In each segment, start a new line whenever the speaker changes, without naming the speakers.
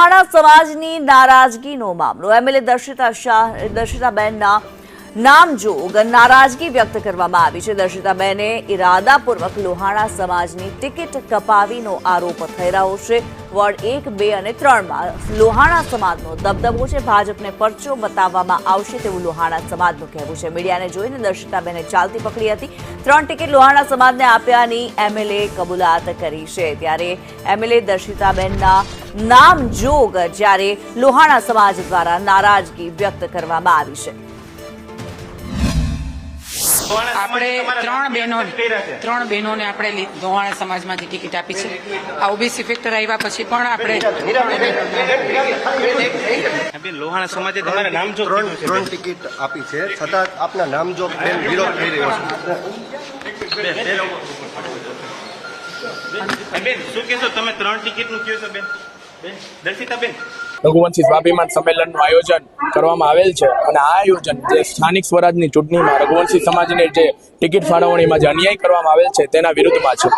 લોહાણા સમાજની નારાજગીનો મામલો એમએલએ દર્શિતાબેનના નામજોગ નારાજગી વ્યક્ત કરવામાં આવી છે। દર્શિતાબેને ઇરાદાપૂર્વક લોહાણા સમાજની ટિકિટ કપાવીનો આરોપ થઈ રહ્યો છે। વોર્ડ 1, 2 અને 3માં લોહાણા સમાજનો દબદબો છે। ભાજપને પરચો બતાવવામાં આવશે તેવું લોહાણા સમાજનું કહેવું છે। મીડિયાને જોઈને દર્શિતાબેને ચાલતી પકડી હતી। 3 ટિકિટ લોહાણા સમાજને આપ્યાની એમએલએ કબૂલાત કરી છે। ત્યારે એમએલએ દર્શિતાબેનના નામજોગ જ્યારે લોહાણા સમાજ દ્વારા નારાજગી વ્યક્ત કરવામાં આવી છે।
આપણે ત્રણ બહેનોને આપણે લોહાણા સમાજમાંથી ટિકિટ આપી છે। આ ઓબીસી ફેક્ટર આવ્યા પછી પણ આપણે
લોહાણા સમાજે તમારા નામજોગ
ત્રણ ટિકિટ આપી છે, છતાં આપના નામજોગ બેન વિરોધ થઈ રહ્યો છે।
બેન શું કહેશો તમે 3 ટિકિટનું કહો છો બેન? દર્શિતાબેન,
રઘુવંશી સ્વાભિમાન સંમેલનનું આયોજન કરવામાં આવેલ છે અને આ આયોજન જે સ્થાનિક સ્વરાજની ચૂંટણીમાં રઘુવંશી સમાજને જે ટિકિટ ફાળવણીમાં જે અન્યાય કરવામાં આવેલ છે તેના વિરુદ્ધમાં છે।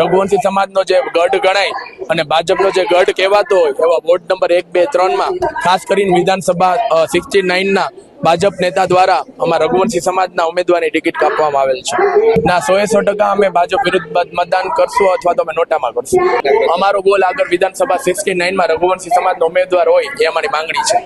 રઘુવંશી સમાજનો જે ગઢ ગણાય અને ભાજપનો જે ગઢ કહેવાતો હોય એવા વોર્ડ નંબર 1, 2, 3માં ખાસ કરીને વિધાનસભા 69ના ભાજપ નેતા દ્વારા અમારા રઘુવંશી સમાજના ઉમેદવારની ટિકિટ કાપવામાં આવેલ છે। ના 100% અમે ભાજપ વિરુદ્ધ મતદાન કરશું અથવા તો અમે નોટામાં કરશું। અમારો ગોલ આગળ વિધાનસભા 69માં રઘુવંશી સમાજનો ઉમેદવાર હોય એ અમારી માંગણી છે।